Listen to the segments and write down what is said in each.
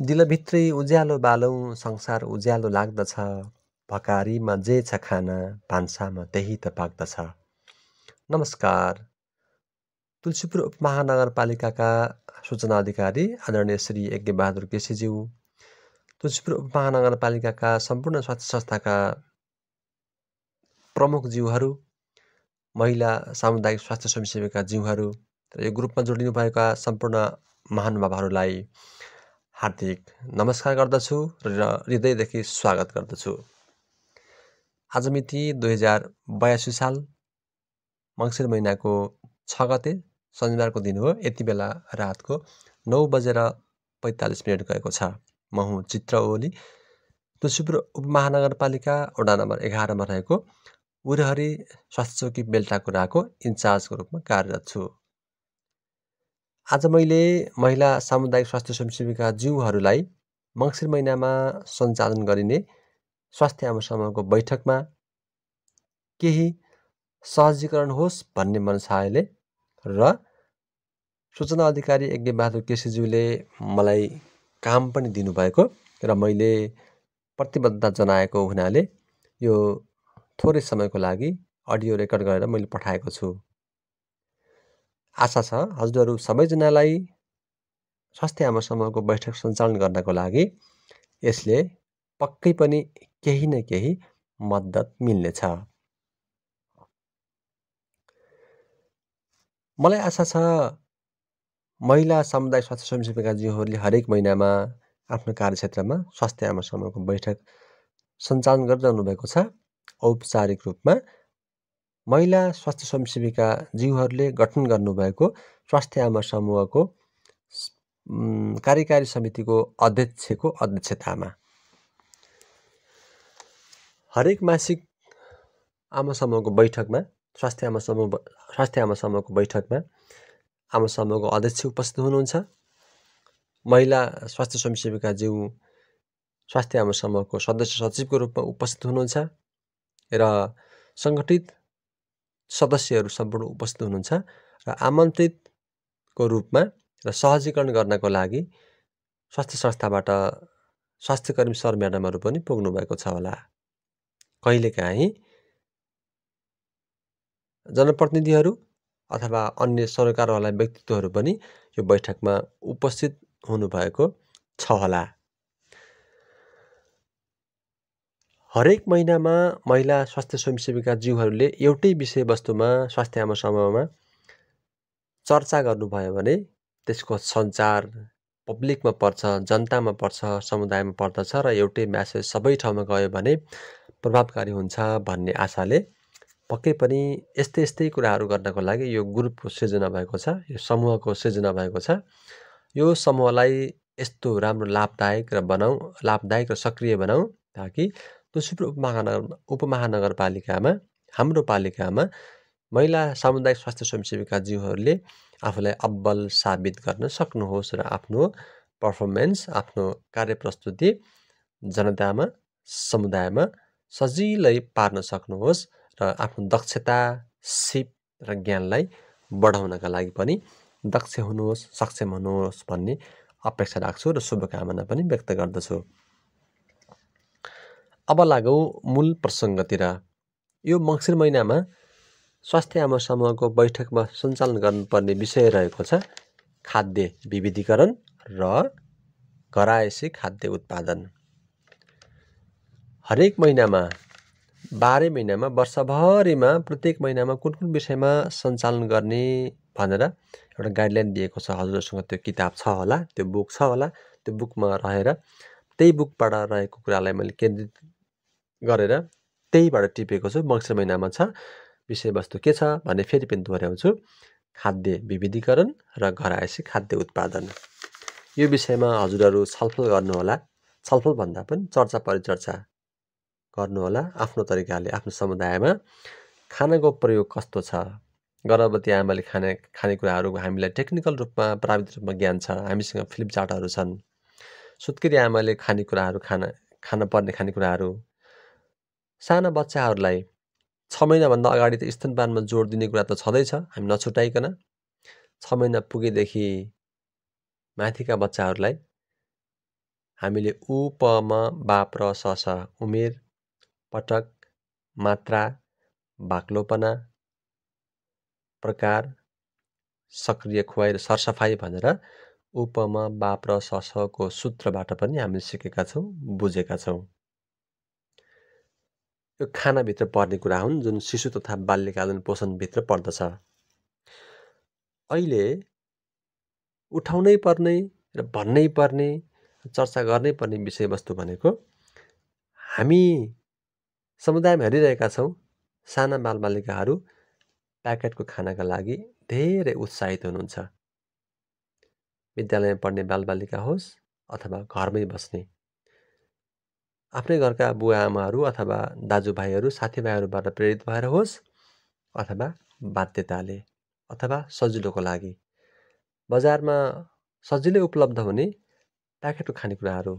दिलभित्रै उज्यालो बालौँ संसार उज्यालो लाग्दछ, भकारीमा जे छ खाना भान्सामा त्यही त पाक्दछ। नमस्कार, तुलसीपुर उपमहानगरपालिकाका सूचना अधिकारी आदरणीय श्री यज्ञबहादुर केसीज्यू, तुलसीपुर उपमहानगरपालिकाका सम्पूर्ण स्वास्थ्य संस्थाका प्रमुखज्यूहरू, महिला सामुदायिक स्वास्थ्य स्वयंसेविका ज्यूहरू र यो ग्रुपमा जोडिनुभएका सम्पूर्ण महानुभावहरूलाई हार्दिक नमस्कार गर्दछु र हृदयदेखि स्वागत गर्दछु। आज मिति 2082 साल मङ्सिर महिनाको 6 गते शनिबारको दिन हो। यति बेला रातको 9:45 गएको छ। म हुँ चित्र ओली, तुलसीपुर उपमहानगरपालिका वडा नम्बर 11 मा रहेको उरहरी स्वास्थ्य चौकी बेल्टाकुराको इन्चार्जको रूपमा कार्यरत छु। आज मैले महिला सामुदायिक स्वास्थ्य स्वयंसेविका ज्यूहरूलाई मङ्सिर महिनामा सञ्चालन गरिने स्वास्थ्य आमा समूहको बैठकमा केही सहजीकरण होस् भन्ने मनसायले र सूचना अधिकारी यज्ञबहादुर केसीज्यूले मलाई काम पनि दिनुभएको र मैले प्रतिबद्धता जनाएको हुनाले यो थोरै समयको लागि अडियो रेकर्ड गरेर मैले पठाएको छु। आशा छ हजुरहरू सबैजनालाई स्वास्थ्य आमा समूहको बैठक सञ्चालन गर्नको लागि यसले पक्कै पनि केही न केही मद्दत मिल्नेछ। मलाई आशा छ महिला सामुदायिक स्वास्थ्य स्वयंसेविका ज्यूहरूले हरेक महिनामा आफ्नो कार्यक्षेत्रमा स्वास्थ्य आमा समूहको बैठक सञ्चालन गरिरहनु भएको छ। औपचारिक रूपमा महिला स्वास्थ्य स्वयंसेविका ज्यूहरूले गठन गर्नुभएको स्वास्थ्य आमा समूहको कार्यकारी समितिको अध्यक्षको अध्यक्षतामा हरेक मासिक आमा समूहको बैठकमा स्वास्थ्य आमा समूहको बैठकमा आमा समूहको अध्यक्ष उपस्थित हुनुहुन्छ। महिला स्वास्थ्य स्वयंसेविका ज्यू स्वास्थ्य आमा समूहको सदस्य सचिवको रूपमा उपस्थित हुनुहुन्छ र सङ्गठित सदस्यहरू सम्पूर्ण उपस्थित हुनुहुन्छ र आमन्त्रितको रूपमा र सहजीकरण गर्नको लागि स्वास्थ्य संस्थाबाट स्वास्थ्यकर्मी सर म्याडमहरू पनि पुग्नु भएको छ होला। कहिलेकाहीँ जनप्रतिनिधिहरू अथवा अन्य सरकारवाला व्यक्तित्वहरू पनि यो बैठकमा उपस्थित हुनुभएको छ होला। हरेक महिनामा महिला स्वास्थ्य स्वयंसेविका ज्यूहरूले एउटै विषयवस्तुमा स्वास्थ्य आमा समूहमा चर्चा गर्नुभयो भने त्यसको सञ्चार पब्लिकमा पर्छ, जनतामा पर्छ, समुदायमा पर्दछ र एउटै म्यासेज सबै ठाउँमा गयो भने प्रभावकारी हुन्छ भन्ने आशाले पक्कै पनि यस्तै कुराहरू गर्नको लागि यो ग्रुपको सृजना भएको छ, यो समूहको सृजना भएको छ। यो समूहलाई यस्तो राम्रो लाभदायक र सक्रिय बनाऊ ताकि तुलसीपुर उपमहानगरपालिकामा हाम्रो पालिकामा महिला सामुदायिक स्वास्थ्य स्वयंसेविका ज्यूहरूले आफूलाई अब्बल साबित गर्न सक्नुहोस् र आफ्नो पर्फर्मेन्स, आफ्नो कार्यप्रस्तुति जनतामा, समुदायमा सजिलै पार्न सक्नुहोस् र आफ्नो दक्षता, सिप र ज्ञानलाई बढाउनका लागि पनि दक्ष हुनुहोस्, सक्षम हुनुहोस् भन्ने अपेक्षा राख्छु र शुभकामना पनि व्यक्त गर्दछु। अब लागौँ मूल प्रसङ्गतिर। यो मङ्सिर महिनामा स्वास्थ्य आमा समूहको बैठकमा सञ्चालन गर्नुपर्ने विषय रहेको छ खाद्य विविधीकरण र घरायसी खाद्य उत्पादन। हरेक महिनामा 12 महिनामा वर्षभरिमा प्रत्येक महिनामा कुन विषयमा सञ्चालन गर्ने भनेर एउटा गाइडलाइन दिएको छ। हजुरसँग त्यो किताब छ होला, त्यो बुक छ होला। त्यो बुकमा रहेर त्यही बुकबाट रहेको कुरालाई मैले केन्द्रित गरेर त्यहीबाट टिपेको छु। मङ्सिर महिनामा छ विषयवस्तु के छ भने फेरि पनि दोहोऱ्याउँछु, खाद्य विविधीकरण र घरायसी खाद्य उत्पादन। यो विषयमा हजुरहरू छलफल गर्नुहोला। छलफल भन्दा पनि चर्चा परिचर्चा गर्नुहोला। आफ्नो तरिकाले आफ्नो समुदायमा खानाको प्रयोग कस्तो छ, गर्भवती आमाले खानेकुराहरू हामीलाई टेक्निकल रूपमा प्राविधिक रूपमा ज्ञान छ, हामीसँग फ्लिपचार्टहरू छन्। सुत्केरी आमाले खान पर्ने खानेकुराहरू, साना बच्चाहरूलाई 6 महिनाभन्दा अगाडि त स्तनपानमा जोड दिने कुरा त छँदैछ, हामी नछुटाइकन 6 महिना पुगेदेखि माथिका बच्चाहरूलाई हामीले उ, प, म, बा, प्र, स, स उमेर, पटक, मात्रा, बाक्लोपना, प्रकार, सक्रिय खुवाई र सरसफाई भनेर उ, प, म, बा, प्र, स, स को सूत्रबाट पनि हामीले सिकेका छौँ, बुझेका छौँ। यो खानाभित्र पर्ने कुरा हुन् जुन शिशु तथा बाल्यकालीन पोषणभित्र पर्दछ। अहिले उठाउनै पर्ने र भन्नै पर्ने, चर्चा गर्नै पर्ने विषयवस्तु भनेको हामी समुदायमा हेरिरहेका छौँ साना बालबालिकाहरू प्याकेटको खानाका लागि धेरै उत्साहित हुनुहुन्छ। विद्यालयमा पढ्ने बालबालिका होस् अथवा घरमै बस्ने आफ्नै घरका बुवा आमाहरू अथवा दाजुभाइहरू साथीभाइहरूबाट प्रेरित भएर होस् अथवा बाध्यताले अथवा सजिलोको लागि बजारमा सजिलै उपलब्ध हुने प्याकेटको खानेकुराहरू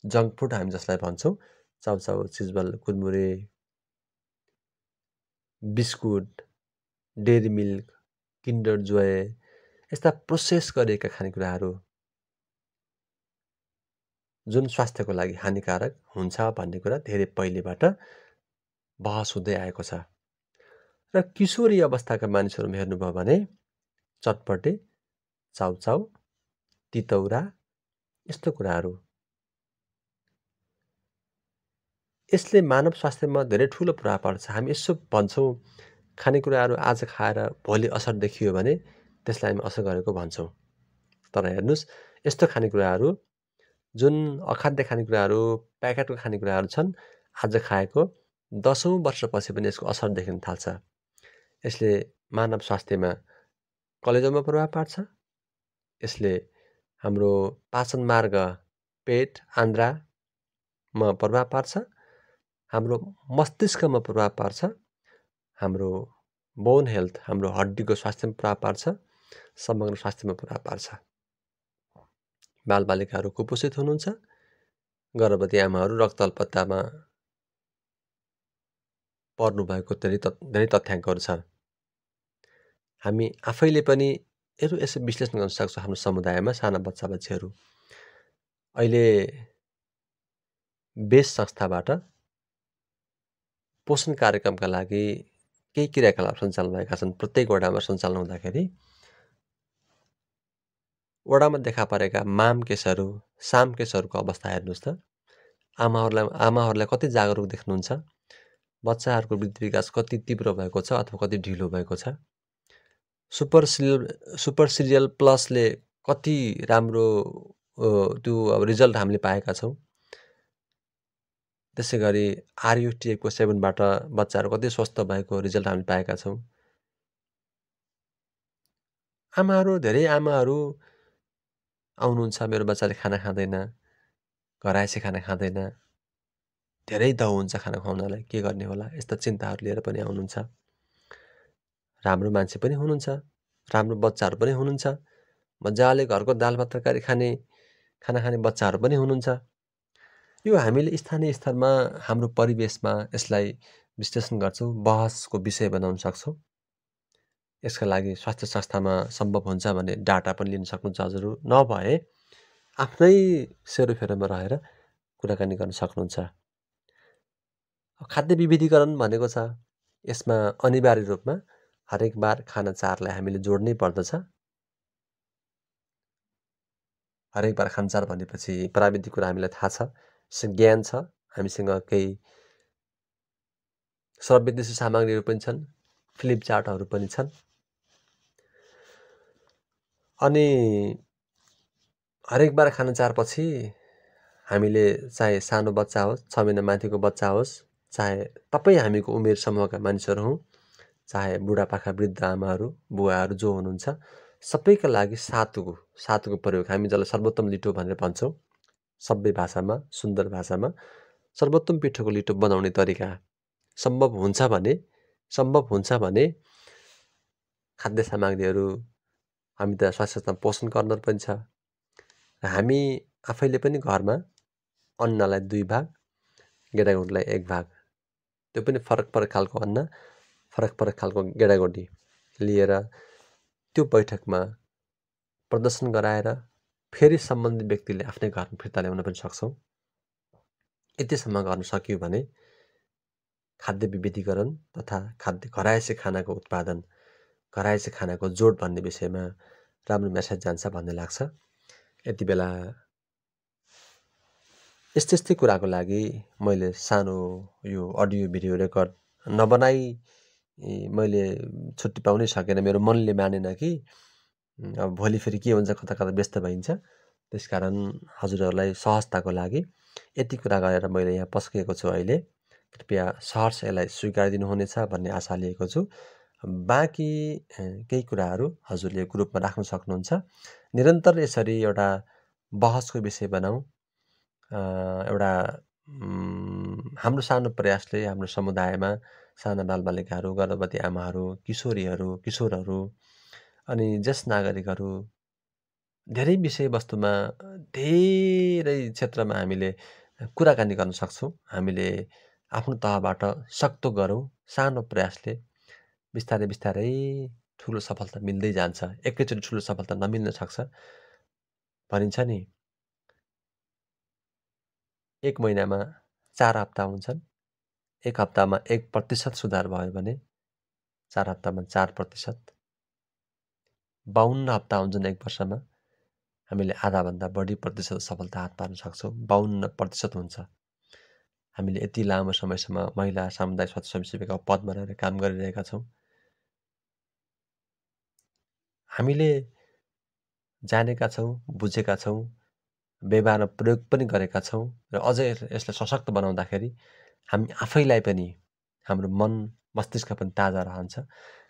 जङ्क फुड हामी जसलाई भन्छौँ, चाउचाउ, चिजबल, कुरमुरे, बिस्कुट, डेरी मिल्क, किन्डर जोय यस्ता प्रोसेस गरिएका खानेकुराहरू जुन स्वास्थ्यको लागि हानिकारक हुन्छ भन्ने कुरा धेरै पहिलेबाट बहस हुँदै आएको छ। र किशोरी अवस्थाका मानिसहरूमा हेर्नुभयो भने चटपटे, चाउचाउ, तितौरा यस्तो कुराहरू यसले मानव स्वास्थ्यमा धेरै ठुलो प्रभाव पर्छ। हामी यसो भन्छौँ खानेकुराहरू आज खाएर भोलि असर देखियो भने त्यसलाई हामी असर गरेको भन्छौँ। तर हेर्नुहोस् यस्तो खानेकुराहरू जुन अखाद्य खानेकुराहरू प्याकेटको खानेकुराहरू छन् आज खाएको 10औं वर्षपछि पनि यसको असर देखिन थाल्छ। यसले मानव स्वास्थ्यमा कलेजोमा प्रभाव पार्छ। यसले हाम्रो पाचन मार्ग, पेट, आन्द्रामा प्रभाव पार्छ। हाम्रो मस्तिष्कमा प्रभाव पार्छ। हाम्रो बोन हेल्थ, हाम्रो हड्डीको स्वास्थ्यमा प्रभाव पार्छ। समग्र स्वास्थ्यमा प्रभाव पार्छ। बालबालिकाहरू कुपोषित हुनुहुन्छ। गर्भवती आमाहरू रक्त अल्पत्तामा पर्नुभएको धेरै तथ्याङ्कहरू छ। हामी आफैले पनि यसो विश्लेषण गर्न सक्छौँ। हाम्रो समुदायमा साना बच्चा-बच्चीहरू अहिले बेस संस्थाबाट पोषण कार्यक्रमका लागि केही क्रियाकलाप सञ्चालन भएका छन्। प्रत्येक वडामा सञ्चालन हुँदाखेरि वडामा देखा परेका माम केसहरू, साम केसहरूको अवस्था हेर्नुहोस् त। आमाहरूलाई कति जागरुक देख्नुहुन्छ। बच्चाहरूको वृद्धि विकास कति तीव्र भएको छ अथवा कति ढिलो भएको छ। सुपर सिरियल प्लसले कति राम्रो त्यो रिजल्ट हामीले पाएका छौँ। त्यसै गरी आरयुटिएको सेवनबाट बच्चाहरू कति स्वस्थ भएको रिजल्ट हामीले पाएका छौँ। धेरै आमाहरू आउनुहुन्छ, मेरो बच्चाले खाना खाँदैन, घरायसी खाना खाँदैन, धेरै दउ हुन्छ खाना खुवाउनलाई, के गर्ने होला, यस्ता चिन्ताहरू लिएर पनि आउनुहुन्छ। राम्रो मान्छे पनि हुनुहुन्छ, राम्रो बच्चाहरू पनि हुनुहुन्छ, मजाले घरको दाल भात तरकारी खाना खाने बच्चाहरू पनि हुनुहुन्छ। यो हामीले स्थानीय स्तरमा हाम्रो परिवेशमा यसलाई विश्लेषण गर्छौँ, बहसको विषय बनाउन सक्छौँ। यसका लागि स्वास्थ्य संस्थामा सम्भव हुन्छ भने डाटा पनि लिन सक्नुहुन्छ हजुरहरू। नभए आफ्नै सेरोफेरोमा रहेर कुराकानी गर्न सक्नुहुन्छ। खाद्य विविधीकरण भनेको छ, यसमा अनिवार्य रूपमा हरेक बार खाना चारलाई हामीले जोड्नै पर्दछ। हरेक बार खाना चार भनेपछि प्राविधिक कुरा हामीलाई थाहा छ, ज्ञान छ, हामीसँग केही श्रव्यदृश्य सामग्रीहरू पनि छन्, फ्लिप चार्टहरू पनि छन्। अनि हरेक बार खाना चारपछि हामीले चाहे सानो बच्चा होस्, 6 महिना माथिको बच्चा होस्, चाहे तपाईँ हामीको उमेर समूहका मानिसहरू हौँ, चाहे बुढापाका वृद्ध आमाहरू बुवाहरू जो हुनुहुन्छ, सबैका लागि सातुको प्रयोग, हामी जसलाई सर्वोत्तम लिटो भनेर भन्छौँ, सबै भाषामा, सुन्दर भाषामा सर्वोत्तम पिठोको लिटो बनाउने तरिका सम्भव हुन्छ भने खाद्य सामग्रीहरू हामी त स्वास्थ्य पोषण कर्नर पनि छ। हामी आफैले पनि घरमा अन्नलाई 2 भाग, गेडागुडीलाई 1 भाग, त्यो पनि फरक खालको अन्न, फरक खालको गेडागुडी लिएर त्यो बैठकमा प्रदर्शन गराएर फेरि सम्बन्धित व्यक्तिले आफ्नै घरमा फिर्ता ल्याउन पनि सक्छौँ। यतिसम्म गर्न सकियो भने खाद्य विविधीकरण तथा घरायसी खानाको उत्पादन, घरायसी खानाको जोड भन्ने विषयमा राम्रो मेसेज जान्छ भन्ने लाग्छ। यति बेला यस्तै कुराको लागि मैले सानो यो अडियो भिडियो रेकर्ड नबनाई मैले छुट्टी पाउनै सकेन। मेरो मनले मानेन कि अब भोलि फेरि के हुन्छ, कता कता व्यस्त भइन्छ। त्यसकारण हजुरहरूलाई सहजताको लागि यति कुरा गरेर मैले यहाँ पस्किएको छु। अहिले कृपया सहर्ष यसलाई स्वीकारिदिनु हुनेछ भन्ने आशा लिएको छु। बाँकी केही कुराहरू हजुरले ग्रुपमा राख्न सक्नुहुन्छ। निरन्तर यसरी एउटा बहसको विषय बनाऊ। एउटा हाम्रो सानो प्रयासले हाम्रो समुदायमा साना बालबालिकाहरू, गर्भवती आमाहरू, किशोरहरू अनि ज्येष्ठ नागरिकहरू धेरै विषयवस्तुमा धेरै क्षेत्रमा हामीले कुराकानी गर्न सक्छौँ। हामीले आफ्नो तहबाट सक्दो गरौँ। सानो प्रयासले बिस्तारै बिस्तारै ठुलो सफलता मिल्दै जान्छ। एकैचोटि ठुलो सफलता नमिल्न सक्छ। भनिन्छ नि, 1 महिनामा 4 हप्ता हुन्छन्। 1 हप्तामा 1% सुधार भयो भने 4 हप्तामा 4%, 52 हप्ता हुन्छन् 1 वर्षमा। हामीले आधाभन्दा बढी प्रतिशत सफलता हात पार्न सक्छौँ। 52% हुन्छ। हामीले यति लामो समयसम्म महिला सामुदायिक स्वास्थ्य स्वयंसेवीका पदमा रहेर काम गरिरहेका छौँ। हामीले जानेका छौँ, बुझेका छौँ, व्यवहारमा प्रयोग पनि गरेका छौँ र अझै यसलाई सशक्त बनाउँदाखेरि हामी आफैलाई पनि, हाम्रो मन मस्तिष्क पनि ताजा रहन्छ।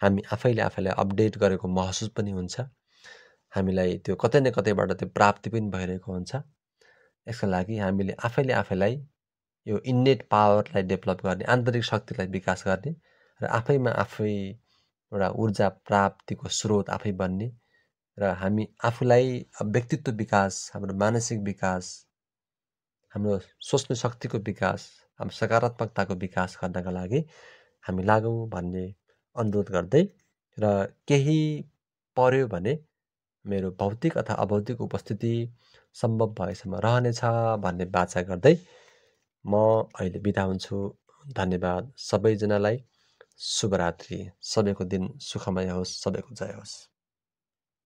हामी आफैले अपडेट गरेको महसुस पनि हुन्छ। हामीलाई त्यो कतै न कतैबाट त्यो प्राप्ति पनि भइरहेको हुन्छ। यसका लागि हामीले आफैलाई यो इन्नेट पावरलाई डेभलप गर्ने, आन्तरिक शक्तिलाई विकास गर्ने र आफैमा आफै एउटा ऊर्जा प्राप्तिको स्रोत आफै बन्ने र हामी आफूलाई व्यक्तित्व विकास, हाम्रो मानसिक विकास, हाम्रो सोच्ने शक्तिको विकास, हाम्रो सकारात्मकताको विकास गर्नका लागि हामी लागौँ भन्ने अनुरोध गर्दै र केही पर्यो भने मेरो भौतिक अथवा अभौतिक उपस्थिति सम्भव भएसम्म रहनेछ भन्ने बाचा गर्दै म अहिले बिदा हुन्छु। धन्यवाद सबैजनालाई। शुभरात्रि। सबैको दिन सुखमय होस्। सबैको जय होस्।